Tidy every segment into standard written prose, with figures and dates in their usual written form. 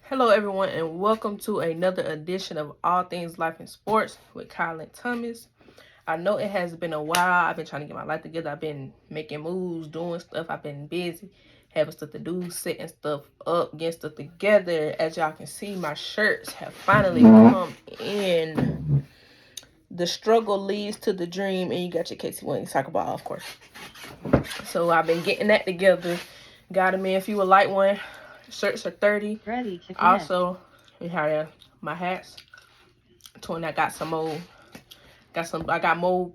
Hello, everyone, and welcome to another edition of All Things Life and Sports with Kyilan Thomas. I know it has been a while. I've been trying to get my life together. I've been making moves, doing stuff. I've been busy, having stuff to do, setting stuff up, getting stuff together. As y'all can see, my shirts have finally come in. The struggle leads to the dream, and you got your Casey Williams soccer ball, of course. So I've been getting that together. Got them in. If you would like one, shirts are 30. Ready to connect. Also, we have my hats. 20. I got some more. I got more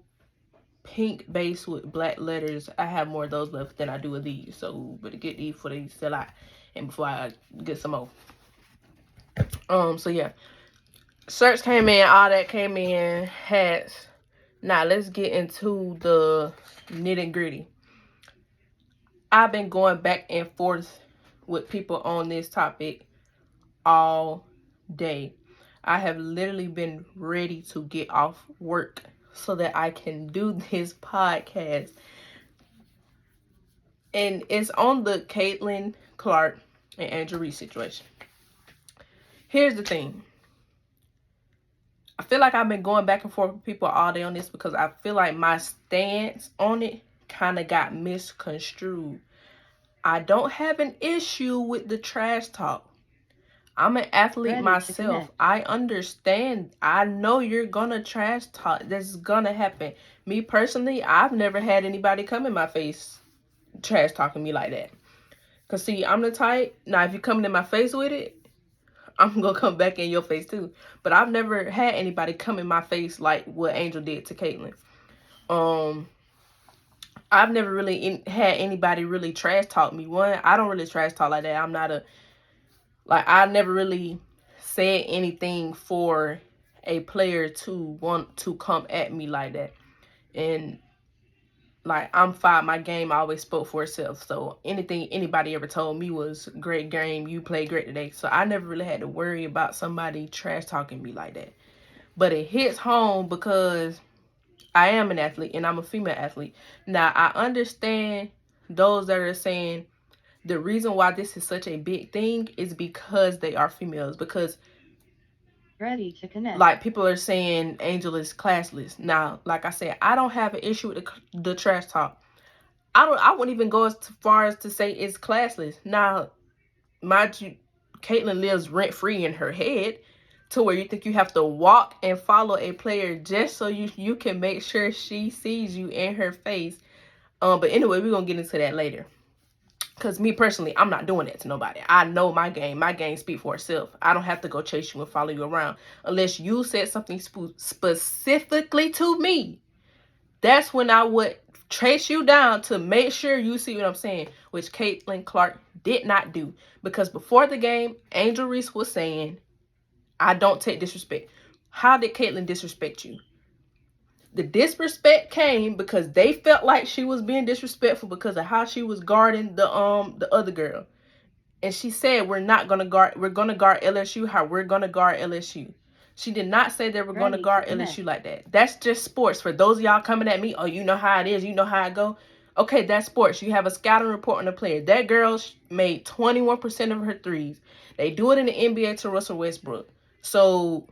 pink base with black letters. I have more of those left than I do of these. So better get these before they sell out and before I get some more. So yeah. Shirts came in, all that came in, hats. Now let's get into the nitty gritty. I've been going back and forth with people on this topic all day. I have literally been ready to get off work so that I can do this podcast. And it's on the Kyilan, Clark, and Angel Reese situation. Here's the thing. I feel like I've been going back and forth with people all day on this because I feel like my stance on it kind of got misconstrued. I don't have an issue with the trash talk. I'm an athlete myself. I understand. I know you're gonna trash talk. That's gonna happen. Me personally, I've never had anybody come in my face trash talking me like that. Cause see, I'm the type. Now, if you're coming in my face with it, I'm gonna come back in your face too. But I've never had anybody come in my face like what Angel did to Kyilan. I've never really had anybody really trash talk me. One, I don't really trash talk like that. I'm not a I never really said anything for a player to want to come at me like that. And I'm fine. My game always spoke for itself. So anything anybody ever told me was great game. You played great today. So I never really had to worry about somebody trash talking me like that. But it hits home because I am an athlete and I'm a female athlete. Now I understand those that are saying the reason why this is such a big thing is because they are females. Because ready to connect. Like people are saying Angel is classless. Now, like I said, I don't have an issue with the trash talk. I wouldn't even go as far as to say it's classless. Now, mind you, Kyilan lives rent free in her head to where you think you have to walk and follow a player just so you can make sure she sees you in her face. But anyway, we're gonna get into that later. Because me personally, I'm not doing that to nobody. I know my game. My game speaks for itself. I don't have to go chase you and follow you around. Unless you said something specifically to me. That's when I would trace you down to make sure you see what I'm saying. Which Kyilan Clark did not do. Because before the game, Angel Reese was saying, I don't take disrespect. How did Kyilan disrespect you? The disrespect came because they felt like she was being disrespectful because of how she was guarding the other girl. And she said we're gonna guard LSU how we're gonna guard LSU. She did not say they were gonna guard LSU like that. That's just sports. For those of y'all coming at me, oh, you know how it is, you know how it go. Okay, that's sports. You have a scouting report on the player. That girl made 21% of her threes. They do it in the NBA to Russell Westbrook. So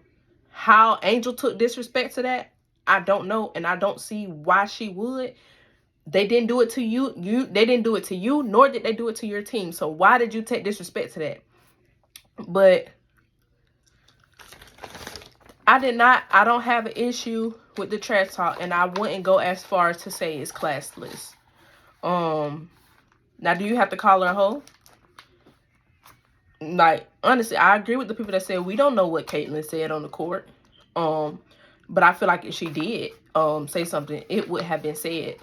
how Angel took disrespect to that, I don't know, and I don't see why she would. They didn't do it to you. They didn't do it to you, nor did they do it to your team. So why did you take disrespect to that? But I don't have an issue with the trash talk, and I wouldn't go as far as to say it's classless. Now, do you have to call her a hoe? Like, honestly, I agree with the people that said we don't know what Kyilan said on the court. But I feel like if she did say something, it would have been said.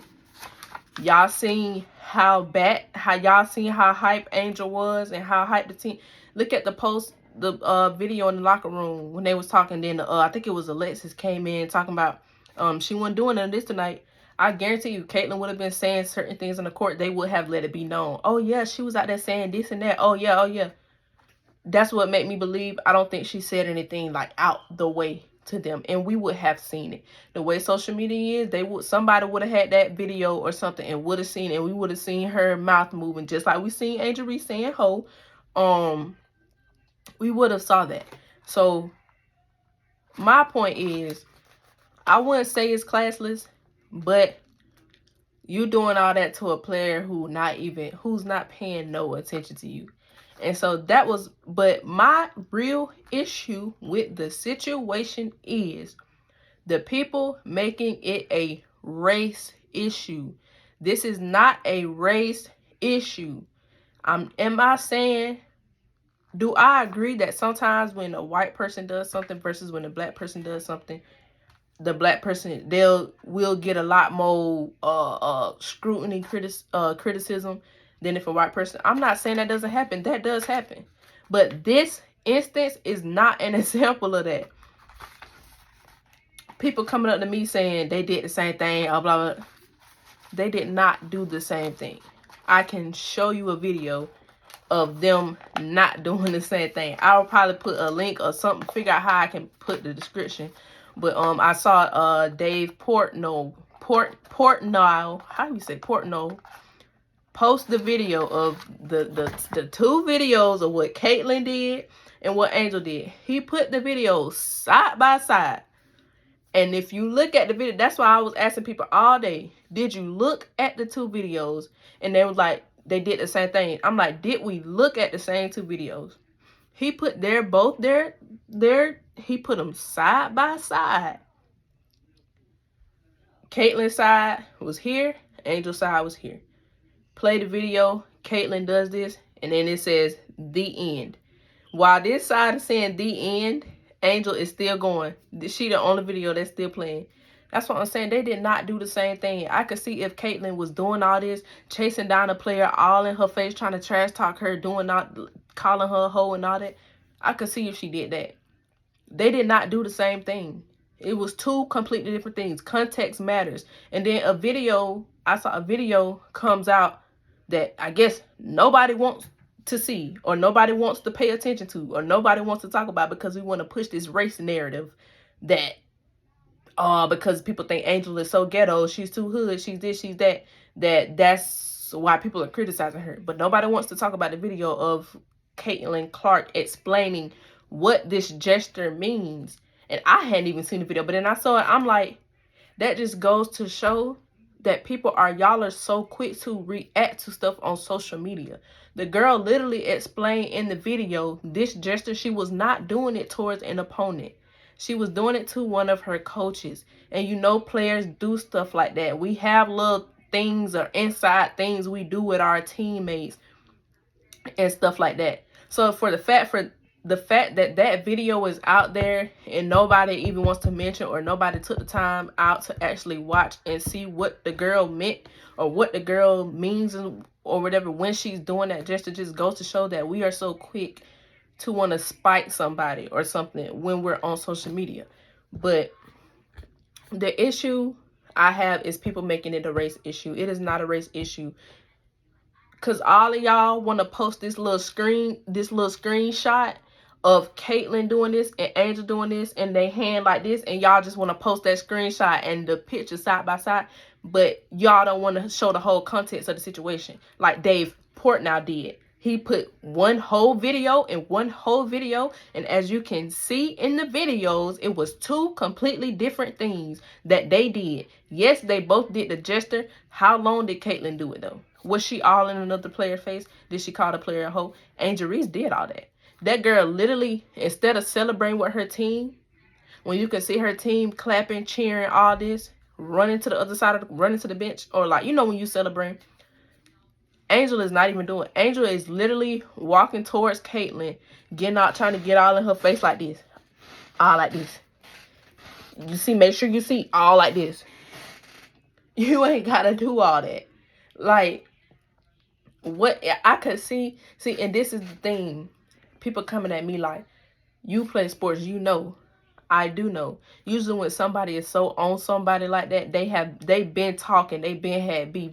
Y'all seen how hype Angel was and how hype the team. Look at the video in the locker room when they was talking. Then I think it was Alexis came in talking about she wasn't doing none of this tonight. I guarantee you, Kyilan would have been saying certain things on the court. They would have let it be known. Oh yeah, she was out there saying this and that. Oh yeah. That's what made me believe. I don't think she said anything like out the way to them, and we would have seen it. The way social media is, somebody would have had that video or something and would have seen it, and we would have seen her mouth moving just like we seen Angel Reese saying ho. we would have saw that. So my point is, I wouldn't say it's classless, but you doing all that to a player who's not paying no attention to you. And so that was, but my real issue with the situation is the people making it a race issue. This is not a race issue. Am I saying, do I agree that sometimes when a white person does something versus when a black person does something, the black person will get a lot more scrutiny, criticism than if a white person. I'm not saying that doesn't happen. That does happen. But this instance is not an example of that. People coming up to me saying they did the same thing, blah, blah, blah. They did not do the same thing. I can show you a video of them not doing the same thing. I'll probably put a link or something, figure out how I can put the description. But I saw Dave Portnoy, how do you say Portnoy, post the video of the two videos of what Kyilan did and what Angel did. He put the videos side by side. And if you look at the video, that's why I was asking people all day, did you look at the two videos? And they was like, they did the same thing. I'm like, did we look at the same two videos? He put he put them side by side. Kyilan's side was here, Angel's side was here. Play the video, Kyilan does this, and then it says the end. While this side is saying the end, Angel is still going. She the only video that's still playing. That's what I'm saying. They did not do the same thing. I could see if Kyilan was doing all this, chasing down a player all in her face, trying to trash talk her, calling her a hoe and all that. I could see if she did that. They did not do the same thing. It was two completely different things. Context matters. And then I saw a video comes out that I guess nobody wants to see, or nobody wants to pay attention to, or nobody wants to talk about, because we want to push this race narrative that because people think Angel is so ghetto, she's too hood, she's this, she's that, that's why people are criticizing her. But nobody wants to talk about the video of Kyilan Clark explaining what this gesture means. And I hadn't even seen the video, but then I saw it. I'm like, that just goes to show that y'all are so quick to react to stuff on social media. The girl literally explained in the video this gesture. She was not doing it towards an opponent. She was doing it to one of her coaches. And you know, players do stuff like that. We have little things or inside things we do with our teammates and stuff like that. So for the fact that video is out there and nobody even wants to mention, or nobody took the time out to actually watch and see what the girl meant or what the girl means or whatever when she's doing that gesture, just goes to show that we are so quick to want to spite somebody or something when we're on social media. But the issue I have is people making it a race issue. It is not a race issue. Because all of y'all want to post this little screenshot of Kyilan doing this and Angel doing this, and they hand like this, and y'all just want to post that screenshot and the picture side by side, but y'all don't want to show the whole context of the situation like Dave Portnoy did. He put one whole video, and as you can see in the videos, it was two completely different things that they did. Yes, they both did the gesture. How long did Kyilan do it though? Was she all in another player's face? Did she call the player a hoe? Angel Reese did all that. That girl literally, instead of celebrating with her team, when you can see her team clapping, cheering, all this, running to the other side running to the bench, or like, you know, when you celebrate, Angel is not even doing it. Angel is literally walking towards Kyilan, trying to get all in her face like this. All like this. You see, make sure you see all like this. You ain't gotta do all that. Like, what I could see, and this is the thing. People coming at me like, you play sports, you know. I do know. Usually when somebody is so on somebody like that, they've been talking, they've been had beef,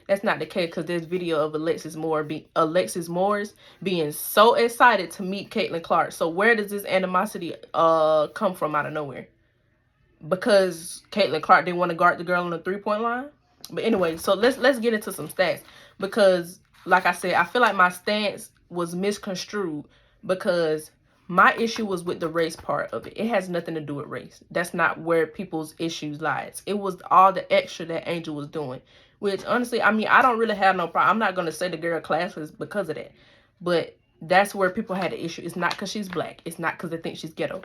that's not the case, because there's video of Alexis Morris being so excited to meet Kyilan Clark. So where does this animosity come from out of nowhere? Because Kyilan Clark didn't want to guard the girl on the 3-point line? But anyway, so let's get into some stats, because like I said, I feel like my stance was misconstrued because my issue was with the race part of it. It has nothing to do with race. That's not where people's issues lies. It was all the extra that Angel was doing, which honestly, I mean, I don't really have no problem. I'm not going to say the girl classless because of that, but that's where people had the issue. It's not because she's black. It's not because they think she's ghetto.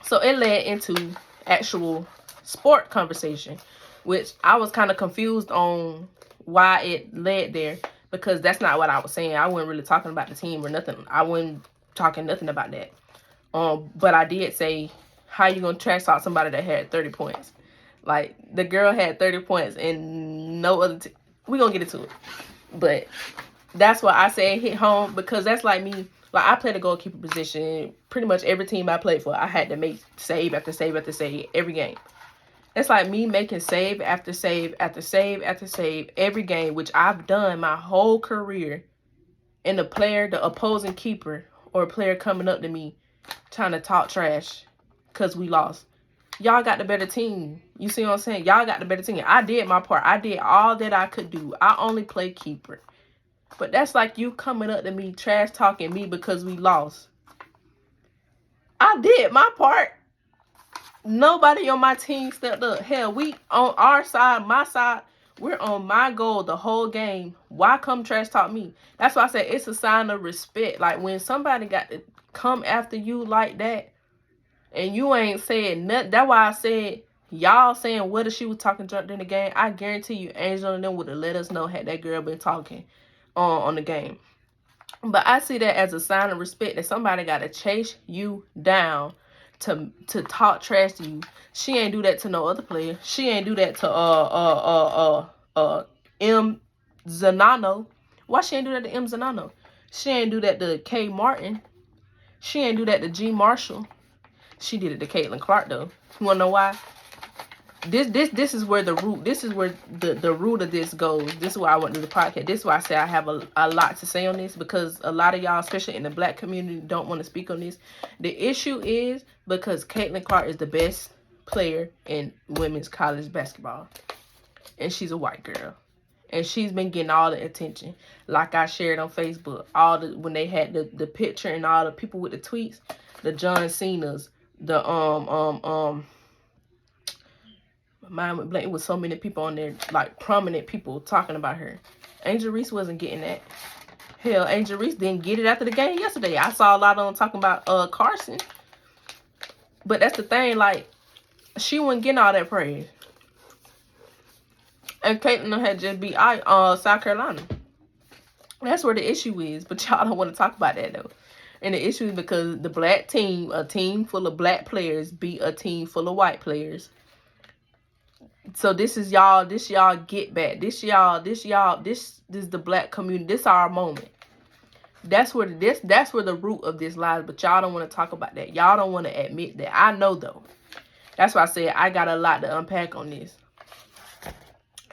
So it led into actual sport conversation, which I was kind of confused on why it led there, because that's not what I was saying. I wasn't really talking about the team or nothing. I wasn't talking nothing about that. But I did say, how you gonna trash talk somebody that had 30 points? Like, the girl had 30 points and no other we gonna get into it. But that's why I say it hit home, because that's like me. Like, I played a goalkeeper position. Pretty much every team I played for, I had to make save after save after save every game. It's like me making save after save after save after save every game, which I've done my whole career. And the opposing keeper or a player coming up to me trying to talk trash because we lost. Y'all got the better team. You see what I'm saying? Y'all got the better team. I did my part. I did all that I could do. I only play keeper. But that's like you coming up to me, trash talking me because we lost. I did my part. Nobody on my team stepped up. Hell, we on our side, my side, we're on my goal the whole game. Why come trash talk me? That's why I said it's a sign of respect. Like, when somebody got to come after you like that and you ain't saying nothing. That's why I said, y'all saying whether she was talking drunk in the game, I guarantee you Angel and them would have let us know had that girl been talking on the game. But I see that as a sign of respect, that somebody got to chase you down to talk trash to you. She ain't do that to no other player. She ain't do that to M Zanano. Why she ain't do that to M Zanano? She ain't do that to K Martin. She ain't do that to G Marshall. She did it to Kyilan Clark though. You wanna know why? This is where the root. This is where the root of this goes. This is why I went to the podcast. This is why I say I have a lot to say on this, because a lot of y'all, especially in the black community, don't want to speak on this. The issue is because Kyilan Clark is the best player in women's college basketball, and she's a white girl, and she's been getting all the attention. Like I shared on Facebook, when they had the picture and all the people with the tweets, the John Cena's, the mine went blank. It was so many people on there, like prominent people talking about her. Angel Reese wasn't getting that. Hell, Angel Reese didn't get it after the game yesterday. I saw a lot of them talking about Carson. But that's the thing, like, she wasn't getting all that praise. And Kyilan had just beat South Carolina. That's where the issue is. But y'all don't want to talk about that though. And the issue is because the black team, a team full of black players, beat a team full of white players. So this is y'all get back. This is the black community. This is our moment. That's where the root of this lies, but y'all don't want to talk about that. Y'all don't want to admit that. I know though. That's why I said I got a lot to unpack on this.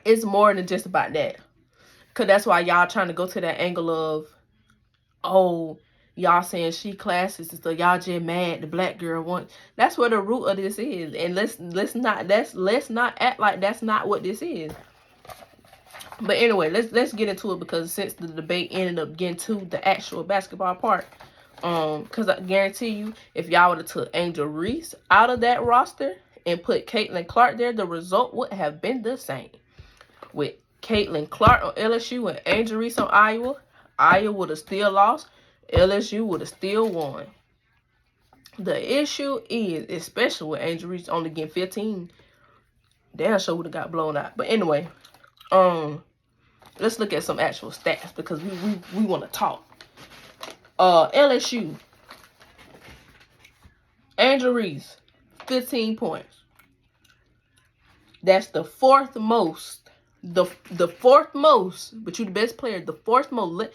It's more than just about that. Cause that's why y'all trying to go to that angle of, oh, y'all saying she classist and stuff. Y'all just mad the black girl wants. That's where the root of this is. And let's not act like that's not what this is. But anyway, let's get into it, because since the debate ended up getting to the actual basketball part, because I guarantee you, if y'all would have took Angel Reese out of that roster and put Kyilan Clark there, the result would have been the same. With Kyilan Clark on LSU and Angel Reese on Iowa would have still lost. LSU would have still won. The issue is, especially with Angel Reese only getting 15, damn sure would have got blown out. But anyway, let's look at some actual stats, because we want to talk. LSU, Angel Reese, 15 points. That's the fourth most. The fourth most, but you the best player. The fourth most.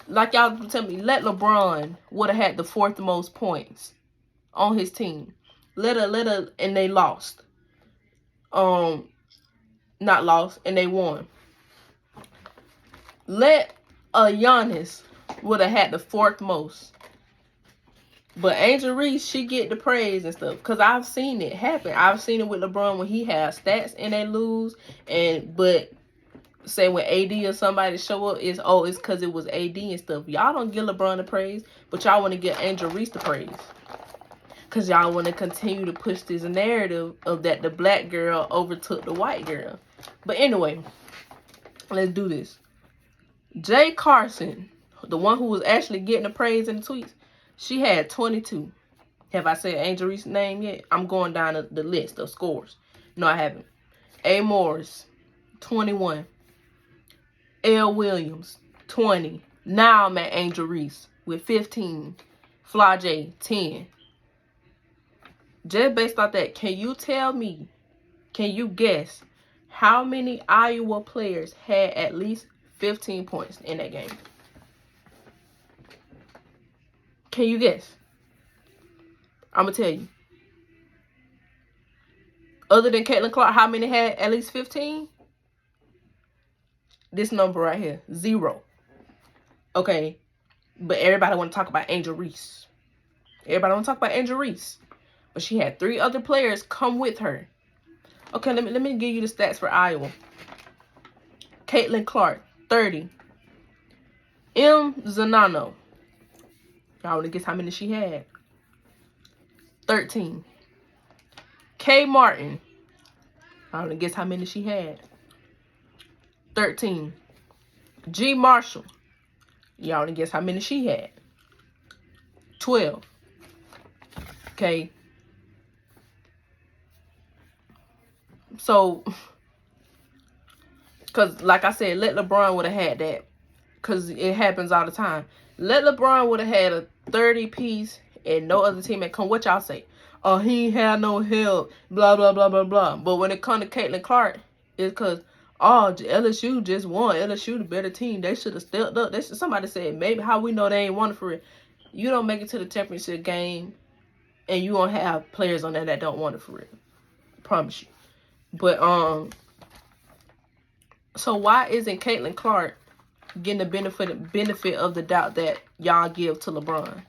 Like y'all tell me, let LeBron would have had the fourth most points on his team. And they lost. Not lost, and they won. Let Giannis would have had the fourth most. But Angel Reese, she get the praise and stuff, because I've seen it happen. I've seen it with LeBron when he has stats and they lose, but say when AD or somebody show up, it's because it was AD and stuff. Y'all don't give LeBron the praise, but y'all want to give Angel Reese the praise. Because y'all want to continue to push this narrative of that the black girl overtook the white girl. But anyway, let's do this. Jay Carson, the one who was actually getting the praise in the tweets, she had 22. Have I said Angel Reese's name yet? I'm going down the list of scores. No, I haven't. A. Morris, 21. L. Williams, 20. Now I'm at Angel Reese with 15. Fly J, 10. Just based off that, can you tell me, can you guess how many Iowa players had at least 15 points in that game? Can you guess? I'm going to tell you. Other than Kyilan Clark, how many had at least 15? This number right here, 0. Okay, but everybody want to talk about Angel Reese. Everybody want to talk about Angel Reese. But she had 3 other players come with her. Okay, let me give you the stats for Iowa. Kyilan Clark, 30. M. Zanano. Y'all want to guess how many she had? 13. K. Martin. Y'all want to guess how many she had? 13. G. Marshall. Y'all want to guess how many she had? 12. Okay. So, because like I said, let LeBron would have had that. Because it happens all the time. Let LeBron would have had a 30-piece and no other teammate come. What y'all say? Oh, he ain't had no help. Blah, blah, blah, blah, blah. But when it comes to Kyilan Clark, it's because, oh, LSU just won. LSU the better team. They should have stepped up. Somebody said, maybe how we know they ain't won for it. You don't make it to the championship game and you don't have players on there that don't want it for it. I promise you. But, so why isn't Kyilan Clark getting the benefit of the doubt that y'all give to LeBron?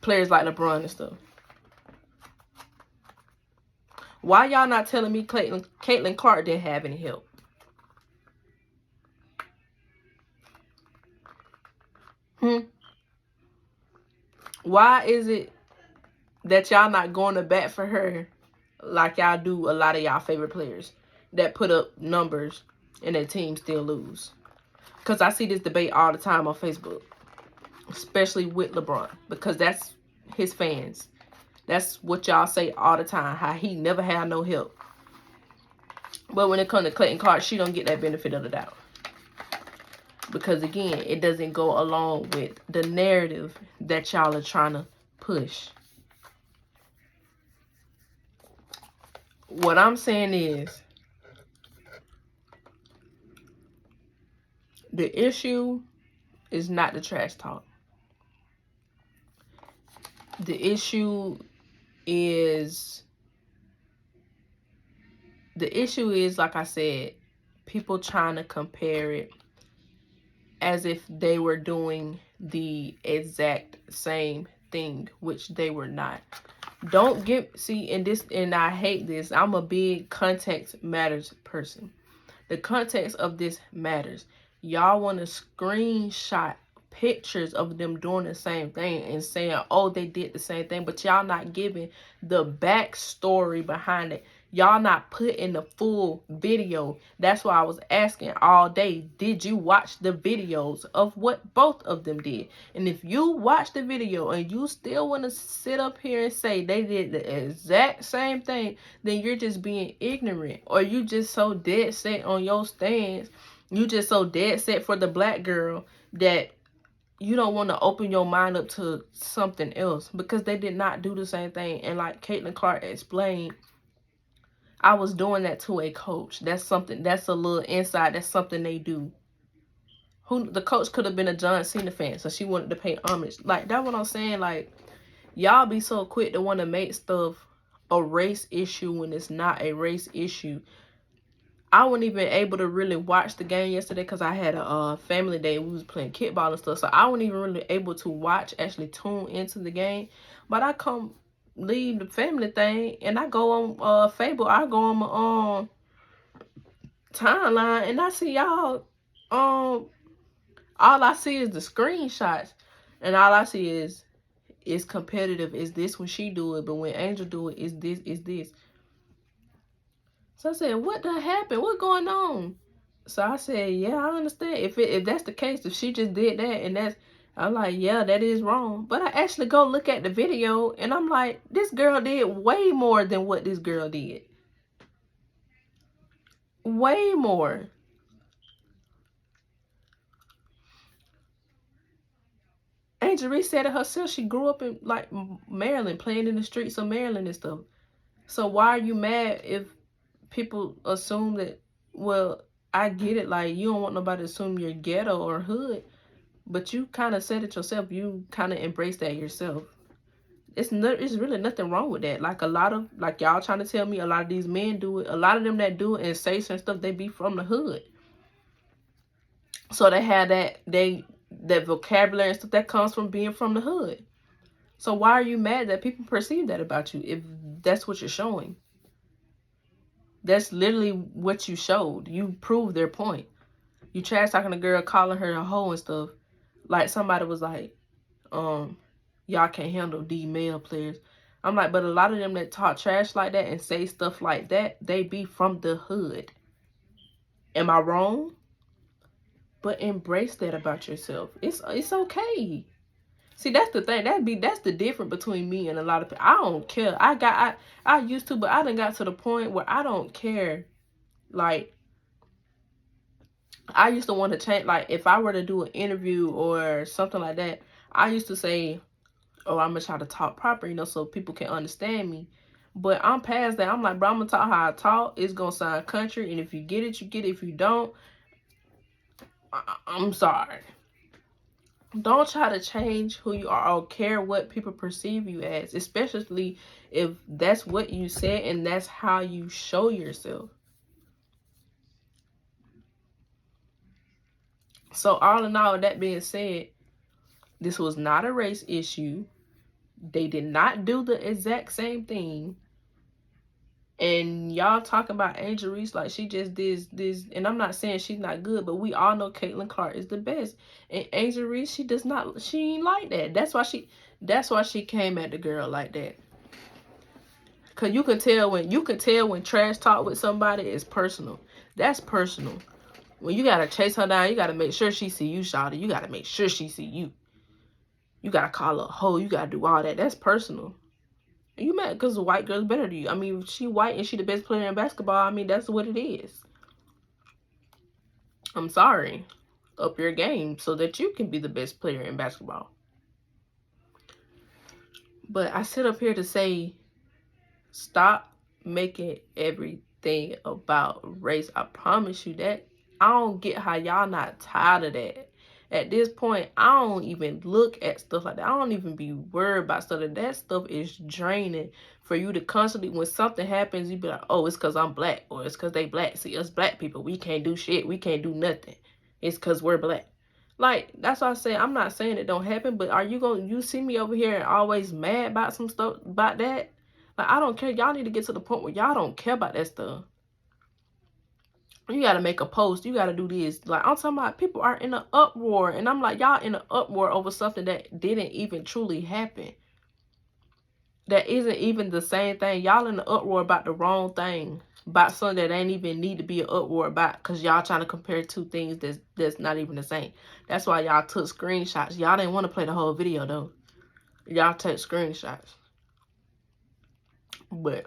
Players like LeBron and stuff. Why y'all not telling me Kyilan Clark didn't have any help? Why is it that y'all not going to bat for her like y'all do a lot of y'all favorite players that put up numbers and their team still lose? Because I see this debate all the time on Facebook, especially with LeBron, because that's his fans. That's what y'all say all the time, how he never had no help. But when it comes to Kyilan Clark, she don't get that benefit of the doubt. Because, again, it doesn't go along with the narrative that y'all are trying to push. What I'm saying is, the issue is not the trash talk. The issue is, like I said, people trying to compare it as if they were doing the exact same thing, which they were not. Don't get, see, and I hate this. I'm a big context matters person. The context of this matters. Y'all want to screenshot pictures of them doing the same thing and saying, oh, they did the same thing, but y'all not giving the backstory behind it. Y'all not putting the full video. That's why I was asking all day, did you watch the videos of what both of them did? And if you watch the video and you still want to sit up here and say they did the exact same thing, then you're just being ignorant, or you just so dead set on your stance. You just so dead set for the black girl that you don't want to open your mind up to something else, because they did not do the same thing. And like Kyilan Clark explained, I was doing that to a coach. That's something, that's a little insight. That's something they do. The coach could have been a John Cena fan, so she wanted to pay homage. Like, that's what I'm saying. Like, y'all be so quick to want to make stuff a race issue when it's not a race issue. I wasn't even able to really watch the game yesterday because I had a family day. We was playing kickball and stuff, so I wasn't even really able to actually tune into the game. But I leave the family thing and I go on Facebook. I go on my timeline and I see y'all, all I see is the screenshots, and all I see is it's competitive. Is this when she do it? But when Angel do it, is this? Is this? So I said, what the happened? What going on? So I said, yeah, I understand. If that's the case, if she just did that and that's, I'm like, yeah, that is wrong. But I actually go look at the video and I'm like, this girl did way more than what this girl did. Way more. Angel Reese said it herself. She grew up in like Maryland, playing in the streets of Maryland and stuff. So why are you mad if people assume that? Well, I get it. Like you don't want nobody to assume you're ghetto or hood, but you kind of said it yourself. You kind of embrace that yourself. It's really nothing wrong with that. Like a lot of like y'all trying to tell me a lot of these men do it. A lot of them that do it and say certain stuff, they be from the hood. So they have that vocabulary and stuff that comes from being from the hood. So why are you mad that people perceive that about you if that's what you're showing? That's literally what you showed. You proved their point. You trash talking a girl, calling her a hoe and stuff. Like somebody was like, y'all can't handle these male players. I'm like, but a lot of them that talk trash like that and say stuff like that, they be from the hood. Am I wrong? But embrace that about yourself. It's okay. See, that's the thing. That's the difference between me and a lot of people. I don't care. I used to, but I done got to the point where I don't care. Like I used to want to change. Like if I were to do an interview or something like that, I used to say, "Oh, I'm gonna try to talk proper, so people can understand me." But I'm past that. I'm like, bro, I'm gonna talk how I talk. It's gonna sound country, and if you get it, you get it. If you don't, I'm sorry. Don't try to change who you are or care what people perceive you as, especially if that's what you said and that's how you show yourself. So all in all, that being said, this was not a race issue. They did not do the exact same thing. And y'all talk about Angel Reese like she just did this, and I'm not saying she's not good, but we all know Kyilan Clark is the best. And Angel Reese, she ain't like that. That's why she came at the girl like that. Cause you can tell when trash talk with somebody is personal. That's personal. When you gotta chase her down, you gotta make sure she see you, shawty. You gotta make sure she see you. You gotta call her a hoe. You gotta do all that. That's personal. You mad because the white girl's better than you. I mean, she white and she the best player in basketball. I mean, that's what it is. I'm sorry. Up your game so that you can be the best player in basketball. But I sit up here to say, stop making everything about race. I promise you that. I don't get how y'all not tired of that. At this point, I don't even look at stuff like that. I don't even be worried about stuff. That stuff is draining for you to constantly, when something happens, you be like, oh, it's because I'm black or it's because they black. See, us black people, we can't do shit. We can't do nothing. It's because we're black. Like, that's why I say, I'm not saying it don't happen, but are you see me over here and always mad about some stuff, about that? Like, I don't care. Y'all need to get to the point where y'all don't care about that stuff. You gotta make a post. You gotta do this. Like, I'm talking about people are in an uproar. And I'm like, y'all in an uproar over something that didn't even truly happen. That isn't even the same thing. Y'all in an uproar about the wrong thing. About something that ain't even need to be an uproar about. Because y'all trying to compare two things that's not even the same. That's why y'all took screenshots. Y'all didn't want to play the whole video, though. Y'all took screenshots. But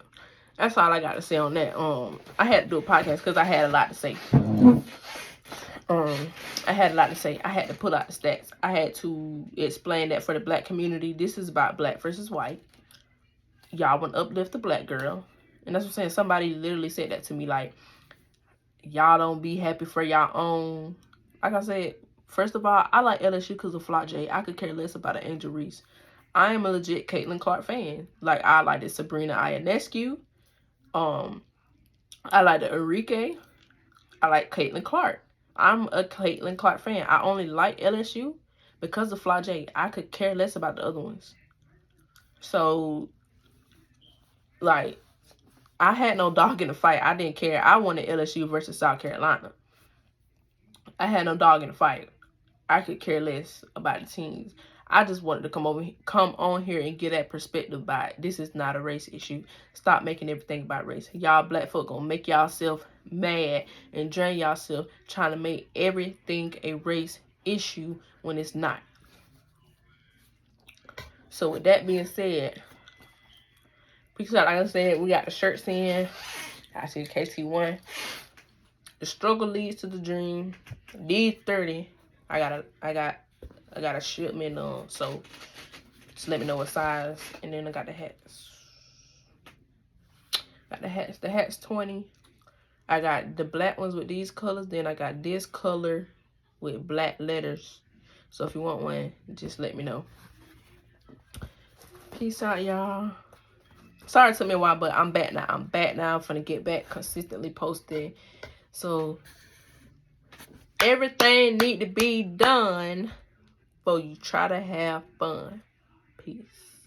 that's all I got to say on that. I had to do a podcast because I had a lot to say. I had a lot to say. I had to pull out the stats. I had to explain that for the black community, this is about black versus white. Y'all want to uplift the black girl. And that's what I'm saying. Somebody literally said that to me, like, y'all don't be happy for y'all own. Like I said, first of all, I like LSU because of Flat J. I could care less about an Angel Reese. I am a legit Kyilan Clark fan. Like, I like the Sabrina Ionescu. I like the Enrique. I like Kyilan Clark. I'm a Kyilan Clark fan. I only like LSU because of Flat J. I could care less about the other ones. So, like, I had no dog in the fight. I didn't care. I wanted LSU versus South Carolina. I had no dog in the fight. I could care less about the teams. I just wanted to come on here and get that perspective by it. This is not a race issue. Stop making everything about race. Y'all black folk gonna make y'allself mad and drain y'allself trying to make everything a race issue when it's not. So with that being said, because like I said, we got the shirts in. I see KT1. The struggle leads to the dream. These 30. I got a shipment on, so just let me know what size. And then I got the hats. The hats 20. I got the black ones with these colors. Then I got this color with black letters. So if you want one, just let me know. Peace out, y'all. Sorry it took me a while, but I'm back now. I'm finna get back consistently posting. So everything need to be done before you try to have fun. Peace.